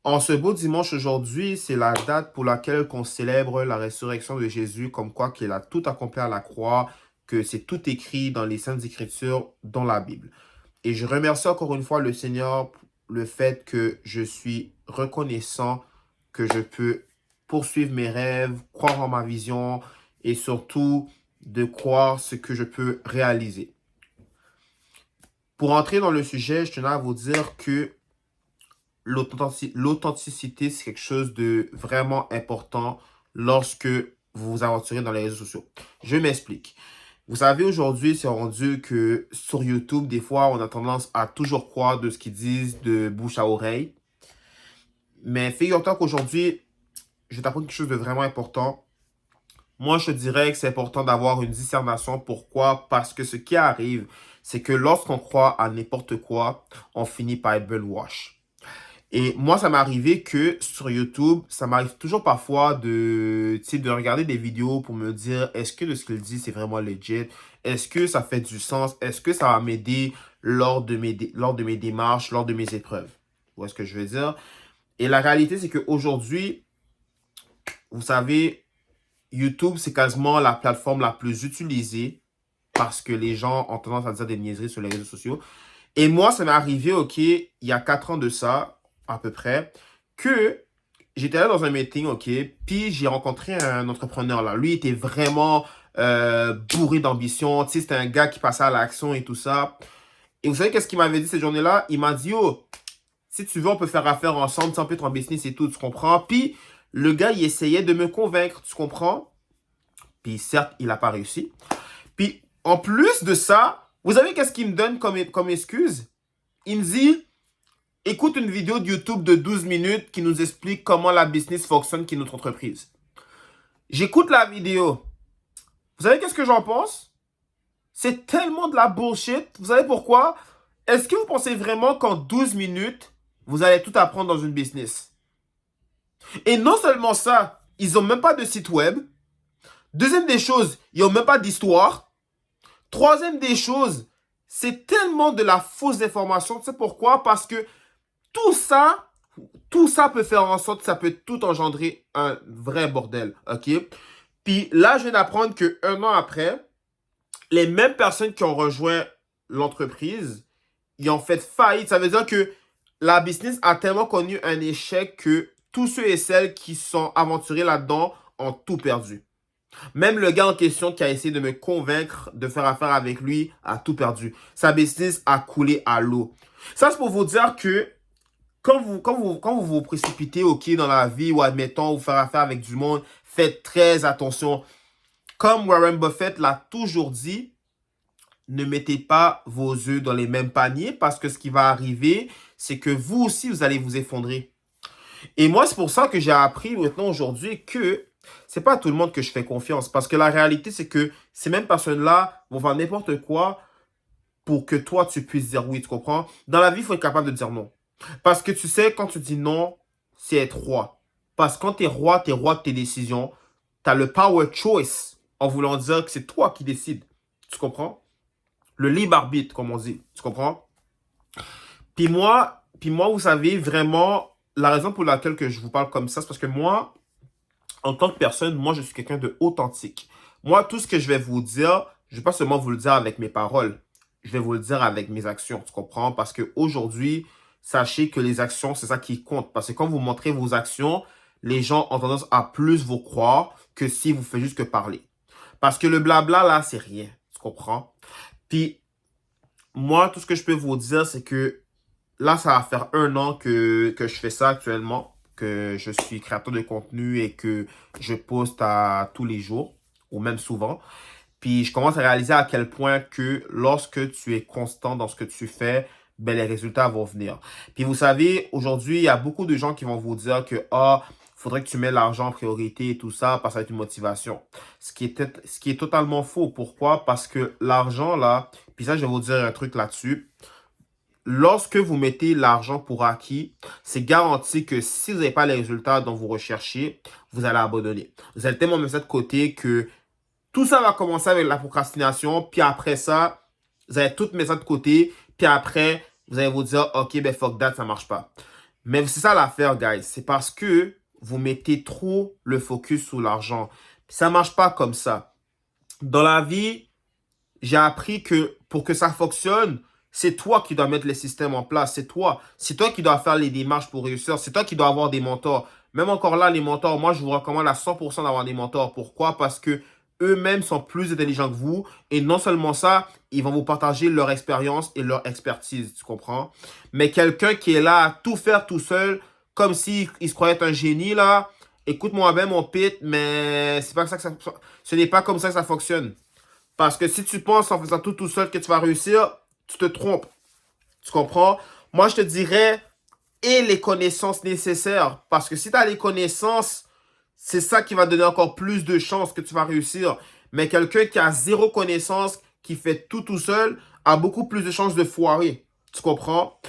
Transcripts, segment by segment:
En ce beau dimanche aujourd'hui, c'est la date pour laquelle on célèbre la résurrection de Jésus, comme quoi qu'il a tout accompli à la croix, que c'est tout écrit dans les Saintes Écritures, dans la Bible. Et je remercie encore une fois le Seigneur pour le fait que je suis reconnaissant que je peux poursuivre mes rêves, croire en ma vision et surtout de croire ce que je peux réaliser. Pour entrer dans le sujet, je tenais à vous dire que l'authenticité, c'est quelque chose de vraiment important lorsque vous vous aventurez dans les réseaux sociaux. Je m'explique. Vous savez, aujourd'hui, c'est rendu que sur YouTube, des fois, on a tendance à toujours croire de ce qu'ils disent de bouche à oreille. Mais figure-toi qu'aujourd'hui, je vais t'apprendre quelque chose de vraiment important. Moi, je te dirais que c'est important d'avoir une discernation. Pourquoi? Parce que ce qui arrive, c'est que lorsqu'on croit à n'importe quoi, on finit par être wash. Et moi, ça m'est arrivé que sur YouTube, ça m'arrive toujours parfois de regarder des vidéos pour me dire, est-ce que de ce qu'il dit, c'est vraiment legit? Est-ce que ça fait du sens? Est-ce que ça va m'aider lors de mes démarches, lors de mes épreuves? Vous voyez ce que je veux dire? Et la réalité, c'est qu'aujourd'hui, vous savez, YouTube, c'est quasiment la plateforme la plus utilisée parce que les gens ont tendance à dire des niaiseries sur les réseaux sociaux. Et moi, ça m'est arrivé, OK, il y a 4 ans de ça, à peu près, que j'étais là dans un meeting, OK, puis j'ai rencontré un entrepreneur là. Lui, il était vraiment bourré d'ambition. Tu sais, c'était un gars qui passait à l'action et tout ça. Et vous savez qu'est-ce qu'il m'avait dit cette journée-là? Il m'a dit, oh, si tu veux, on peut faire affaire ensemble, ça peut être en business et tout, tu comprends? Puis le gars, il essayait de me convaincre, tu comprends? Puis certes, il n'a pas réussi. Puis en plus de ça, vous savez qu'est-ce qu'il me donne comme excuse? Il me dit, écoute une vidéo de YouTube de 12 minutes qui nous explique comment la business fonctionne, qui est notre entreprise. J'écoute la vidéo. Vous savez qu'est-ce que j'en pense? C'est tellement de la bullshit. Vous savez pourquoi? Est-ce que vous pensez vraiment qu'en 12 minutes, vous allez tout apprendre dans une business? Et non seulement ça, ils n'ont même pas de site web. Deuxième des choses, ils n'ont même pas d'histoire. Troisième des choses, c'est tellement de la fausse information. Tu sais pourquoi? Parce que tout ça, tout ça peut faire en sorte que ça peut tout engendrer un vrai bordel, ok? Puis là, je viens d'apprendre qu'un an après, les mêmes personnes qui ont rejoint l'entreprise, ils ont fait faillite. Ça veut dire que la business a tellement connu un échec que tous ceux et celles qui sont aventurés là-dedans ont tout perdu. Même le gars en question qui a essayé de me convaincre de faire affaire avec lui a tout perdu. Sa business a coulé à l'eau. Ça, c'est pour vous dire que quand vous vous précipitez, OK, dans la vie, ou admettons, vous faire affaire avec du monde, faites très attention. Comme Warren Buffett l'a toujours dit, ne mettez pas vos œufs dans les mêmes paniers parce que ce qui va arriver, c'est que vous aussi, vous allez vous effondrer. Et moi, c'est pour ça que j'ai appris maintenant aujourd'hui que c'est pas à tout le monde que je fais confiance. Parce que la réalité, c'est que ces mêmes personnes-là vont faire n'importe quoi pour que toi, tu puisses dire oui, tu comprends? Dans la vie, il faut être capable de dire non. Parce que tu sais, quand tu dis non, c'est être roi. Parce que quand t'es roi de tes décisions. T'as le power choice en voulant dire que c'est toi qui décides. Tu comprends? Le libre arbitre, comme on dit. Tu comprends? Puis moi, vous savez, vraiment, la raison pour laquelle que je vous parle comme ça, c'est parce que moi, en tant que personne, moi, je suis quelqu'un de authentique. Moi, tout ce que je vais vous dire, je ne vais pas seulement vous le dire avec mes paroles. Je vais vous le dire avec mes actions. Tu comprends? Parce qu'aujourd'hui, sachez que les actions, c'est ça qui compte. Parce que quand vous montrez vos actions, les gens ont tendance à plus vous croire que si vous faites juste que parler. Parce que le blabla, là, c'est rien. Tu comprends? Puis, moi, tout ce que je peux vous dire, c'est que là, ça va faire un an que je fais ça actuellement, que je suis créateur de contenu et que je poste à tous les jours, ou même souvent. Puis je commence à réaliser à quel point que lorsque tu es constant dans ce que tu fais, ben les résultats vont venir. Puis vous savez, aujourd'hui, il y a beaucoup de gens qui vont vous dire que faudrait que tu mets l'argent en priorité et tout ça, parce que ça va être une motivation. Ce qui est totalement faux. Pourquoi? Parce que l'argent là, puis ça, je vais vous dire un truc là-dessus. Lorsque vous mettez l'argent pour acquis, c'est garanti que si vous n'avez pas les résultats dont vous recherchez, vous allez abandonner. Vous allez tellement mettre ça de côté que tout ça va commencer avec la procrastination. Puis après ça, vous allez tout mettre ça de côté. Puis après, vous allez vous dire, OK, ben fuck that, ça marche pas. Mais c'est ça l'affaire, guys. C'est parce que vous mettez trop le focus sur l'argent. Ça marche pas comme ça. Dans la vie, j'ai appris que pour que ça fonctionne, c'est toi qui dois mettre les systèmes en place. C'est toi. C'est toi qui dois faire les démarches pour réussir. C'est toi qui dois avoir des mentors. Même encore là, les mentors, moi, je vous recommande à 100% d'avoir des mentors. Pourquoi? Parce que eux-mêmes sont plus intelligents que vous. Et non seulement ça, ils vont vous partager leur expérience et leur expertise. Tu comprends? Mais quelqu'un qui est là à tout faire tout seul, comme s'il se croyait être un génie, là. Écoute-moi bien, mon pit, mais c'est pas ça que ça, ce n'est pas comme ça que ça fonctionne. Parce que si tu penses en faisant tout seul que tu vas réussir, tu te trompes. Tu comprends? Moi, je te dirais, aie les connaissances nécessaires. Parce que si tu as les connaissances, c'est ça qui va donner encore plus de chances que tu vas réussir. Mais quelqu'un qui a zéro connaissance, qui fait tout seul, a beaucoup plus de chances de foirer. Tu comprends?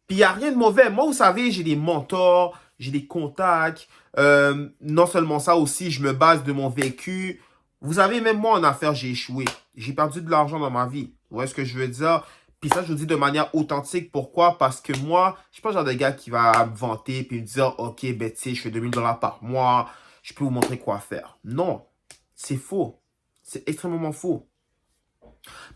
Puis il n'y a rien de mauvais. Moi, vous savez, j'ai des mentors, j'ai des contacts. Non seulement ça aussi, je me base de mon vécu. Vous savez, même moi en affaires, j'ai échoué. J'ai perdu de l'argent dans ma vie. Vous voyez ce que je veux dire? Puis ça, je vous dis de manière authentique. Pourquoi? Parce que moi, je suis pas le genre de gars qui va me vanter puis me dire, OK, ben tu sais, je fais 2000 $ par mois. Je peux vous montrer quoi faire. Non, c'est faux. C'est extrêmement faux.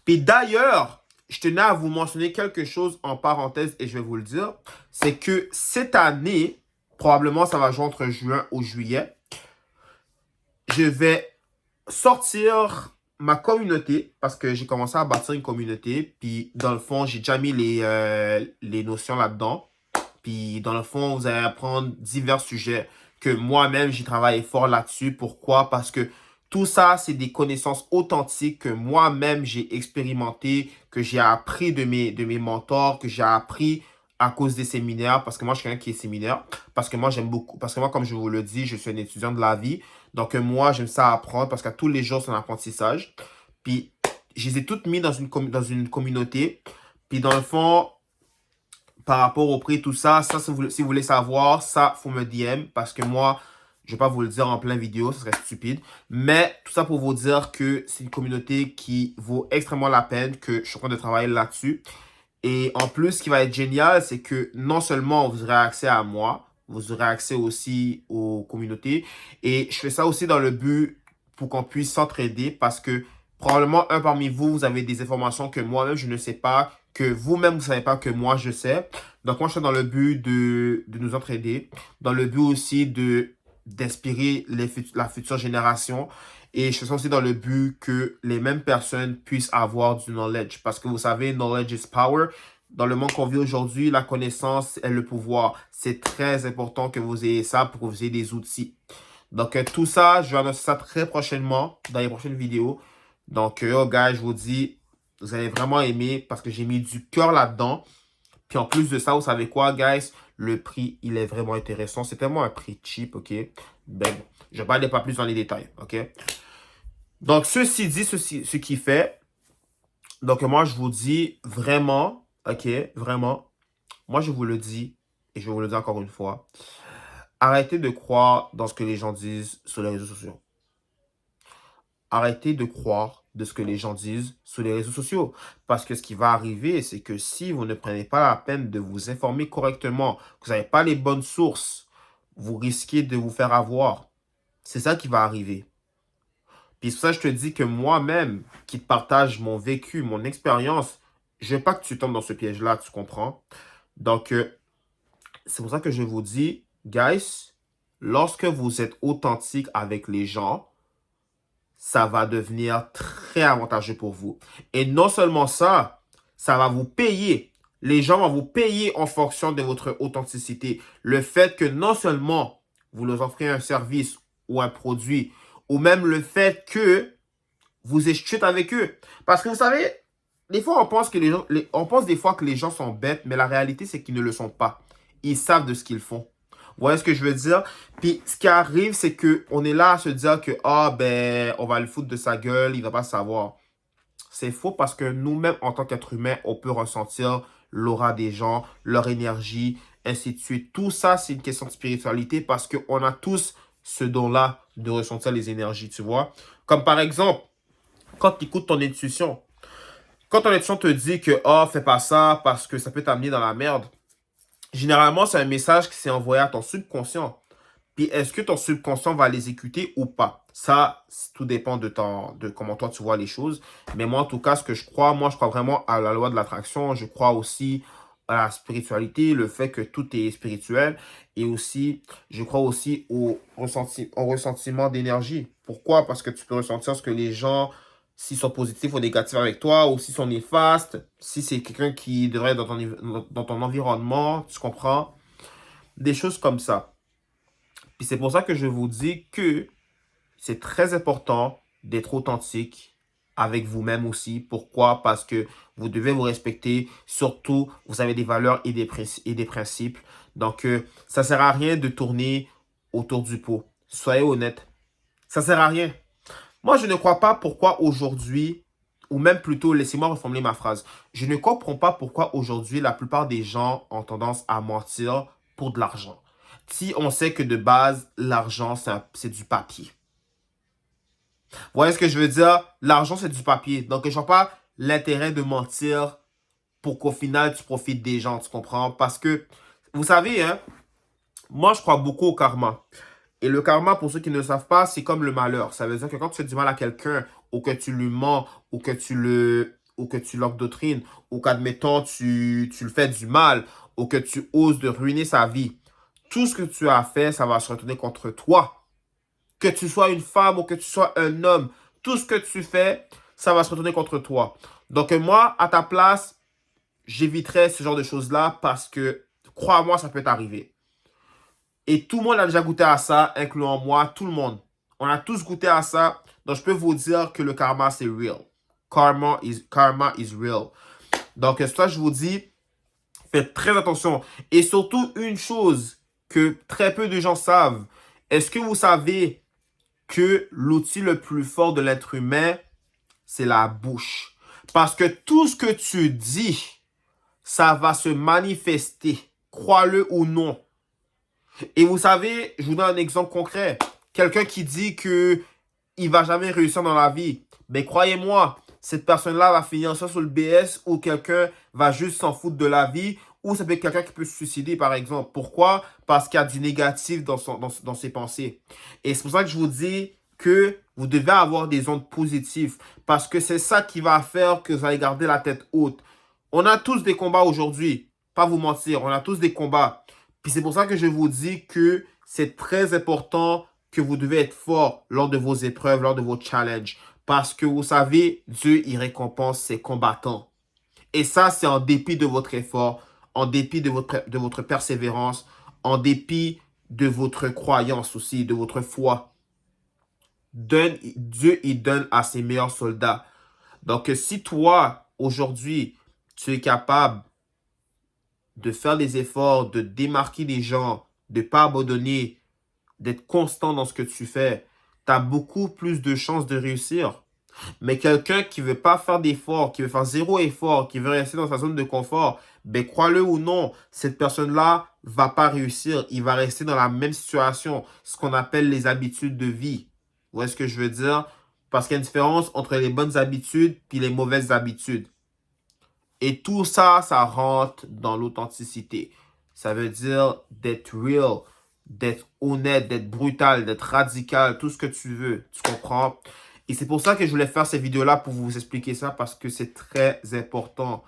Puis d'ailleurs, je tenais à vous mentionner quelque chose en parenthèse et je vais vous le dire. C'est que cette année, probablement ça va jouer entre juin ou juillet, je vais sortir ma communauté parce que j'ai commencé à bâtir une communauté. Puis dans le fond, j'ai déjà mis les notions là-dedans. Puis dans le fond, vous allez apprendre divers sujets que moi-même, j'ai travaillé fort là-dessus. Pourquoi? Parce que tout ça, c'est des connaissances authentiques que moi-même, j'ai expérimenté, que j'ai appris de mes mentors, que j'ai appris à cause des séminaires, parce que moi, je suis quelqu'un qui est séminaire, parce que moi, j'aime beaucoup, parce que moi, comme je vous le dis, je suis un étudiant de la vie, donc moi, j'aime ça apprendre, parce qu'à tous les jours, c'est un apprentissage. Puis, je les ai toutes mis dans une communauté, puis dans le fond, par rapport au prix, tout ça, si vous voulez savoir, ça, faut me DM parce que moi, je vais pas vous le dire en plein vidéo, ce serait stupide. Mais tout ça pour vous dire que c'est une communauté qui vaut extrêmement la peine, que je suis en train de travailler là-dessus. Et en plus, ce qui va être génial, c'est que non seulement vous aurez accès à moi, vous aurez accès aussi aux communautés. Et je fais ça aussi dans le but pour qu'on puisse s'entraider parce que probablement un parmi vous, vous avez des informations que moi-même, je ne sais pas, que vous-même, vous ne savez pas que moi, je sais. Donc, moi, je suis dans le but de nous entraider, dans le but aussi d'inspirer la future génération. Et je fais ça aussi dans le but que les mêmes personnes puissent avoir du knowledge. Parce que vous savez, knowledge is power. Dans le monde qu'on vit aujourd'hui, la connaissance est le pouvoir. C'est très important que vous ayez ça pour que vous ayez des outils. Donc, tout ça, je vais annoncer ça très prochainement dans les prochaines vidéos. Donc, oh, gars, je vous dis, vous allez vraiment aimer parce que j'ai mis du cœur là-dedans. Puis en plus de ça, vous savez quoi, guys? Le prix, il est vraiment intéressant. C'est tellement un prix cheap, OK? Ben, je ne vais pas aller pas plus dans les détails, OK? Donc, ceci dit, ce qui fait. Donc, moi, je vous dis vraiment, OK? Vraiment. Moi, je vous le dis, et je vais vous le dire encore une fois. Arrêtez de croire dans ce que les gens disent sur les réseaux sociaux. Arrêtez de croire de ce que les gens disent sur les réseaux sociaux. Parce que ce qui va arriver, c'est que si vous ne prenez pas la peine de vous informer correctement, que vous n'avez pas les bonnes sources, vous risquez de vous faire avoir. C'est ça qui va arriver. Puis c'est pour ça que je te dis que moi-même, qui te partage mon vécu, mon expérience, je ne veux pas que tu tombes dans ce piège-là, tu comprends? Donc, c'est pour ça que je vous dis, guys, lorsque vous êtes authentique avec les gens, ça va devenir très avantageux pour vous. Et non seulement ça, ça va vous payer. Les gens vont vous payer en fonction de votre authenticité. Le fait que non seulement vous leur offrez un service ou un produit, ou même le fait que vous échutez avec eux. Parce que vous savez, des fois on pense que on pense des fois que les gens sont bêtes, mais la réalité c'est qu'ils ne le sont pas. Ils savent de ce qu'ils font. Vous voyez ce que je veux dire? Puis ce qui arrive, c'est qu'on est là à se dire que, ah ben, on va le foutre de sa gueule, il va pas savoir. C'est faux parce que nous-mêmes, en tant qu'êtres humains, on peut ressentir l'aura des gens, leur énergie, ainsi de suite. Tout ça, c'est une question de spiritualité parce qu'on a tous ce don-là de ressentir les énergies, tu vois. Comme par exemple, quand tu écoutes ton intuition, quand ton intuition te dit que, oh, fais pas ça parce que ça peut t'amener dans la merde, généralement, c'est un message qui s'est envoyé à ton subconscient. Puis est-ce que ton subconscient va l'exécuter ou pas? Ça, tout dépend de comment toi tu vois les choses. Mais moi, en tout cas, ce que je crois, moi, je crois vraiment à la loi de l'attraction. Je crois aussi à la spiritualité, le fait que tout est spirituel. Et aussi, je crois aussi au ressentiment d'énergie. Pourquoi? Parce que tu peux ressentir ce que les gens, s'ils sont positifs ou négatifs avec toi, ou s'ils sont néfastes, si c'est quelqu'un qui devrait être dans ton environnement, tu comprends? Des choses comme ça. Puis c'est pour ça que je vous dis que c'est très important d'être authentique avec vous-même aussi. Pourquoi? Parce que vous devez vous respecter. Surtout, vous avez des valeurs et des principes. Donc, ça ne sert à rien de tourner autour du pot. Soyez honnête. Ça ne sert à rien. Moi, je ne crois pas pourquoi aujourd'hui, ou même plutôt, laissez-moi reformuler ma phrase. Je ne comprends pas pourquoi aujourd'hui, la plupart des gens ont tendance à mentir pour de l'argent. Si on sait que de base, l'argent, c'est du papier. Vous voyez ce que je veux dire? L'argent, c'est du papier. Donc, je ne vois pas l'intérêt de mentir pour qu'au final, tu profites des gens, tu comprends? Parce que, vous savez, hein, moi, je crois beaucoup au karma. Et le karma, pour ceux qui ne le savent pas, c'est comme le malheur. Ça veut dire que quand tu fais du mal à quelqu'un, ou que tu lui mens, ou que tu l'endoctrines, ou qu'admettons, tu le fais du mal, ou que tu oses de ruiner sa vie, tout ce que tu as fait, ça va se retourner contre toi. Que tu sois une femme ou que tu sois un homme, tout ce que tu fais, ça va se retourner contre toi. Donc moi, à ta place, j'éviterais ce genre de choses-là parce que, crois-moi, ça peut t'arriver. Et tout le monde a déjà goûté à ça, incluant moi, tout le monde. On a tous goûté à ça. Donc, je peux vous dire que le karma, c'est real. Karma is real. Donc, c'est ça, je vous dis, faites très attention. Et surtout, une chose que très peu de gens savent. Est-ce que vous savez que l'outil le plus fort de l'être humain, c'est la bouche? Parce que tout ce que tu dis, ça va se manifester. Crois-le ou non. Et vous savez, je vous donne un exemple concret. Quelqu'un qui dit que il va jamais réussir dans la vie. Mais croyez-moi, cette personne-là va finir soit sur le BS ou quelqu'un va juste s'en foutre de la vie ou ça peut être quelqu'un qui peut se suicider par exemple. Pourquoi? Parce qu'il y a du négatif dans ses pensées. Et c'est pour ça que je vous dis que vous devez avoir des ondes positives parce que c'est ça qui va faire que vous allez garder la tête haute. On a tous des combats aujourd'hui. Pas vous mentir, on a tous des combats. Puis c'est pour ça que je vous dis que c'est très important que vous devez être fort lors de vos épreuves, lors de vos challenges. Parce que vous savez, Dieu, il récompense ses combattants. Et ça, c'est en dépit de votre effort, en dépit de votre persévérance, en dépit de votre croyance aussi, de votre foi. Dieu, il donne à ses meilleurs soldats. Donc, si toi, aujourd'hui, tu es capable de faire des efforts, de démarquer des gens, de ne pas abandonner, d'être constant dans ce que tu fais, tu as beaucoup plus de chances de réussir. Mais quelqu'un qui ne veut pas faire d'efforts, qui veut faire zéro effort, qui veut rester dans sa zone de confort, ben crois-le ou non, cette personne-là va pas réussir. Il va rester dans la même situation, ce qu'on appelle les habitudes de vie. Vous voyez ce que je veux dire? Parce qu'il y a une différence entre les bonnes habitudes et les mauvaises habitudes. Et tout ça, ça rentre dans l'authenticité. Ça veut dire d'être real, d'être honnête, d'être brutal, d'être radical, tout ce que tu veux. Tu comprends? Et c'est pour ça que je voulais faire cette vidéo-là pour vous expliquer ça parce que c'est très important.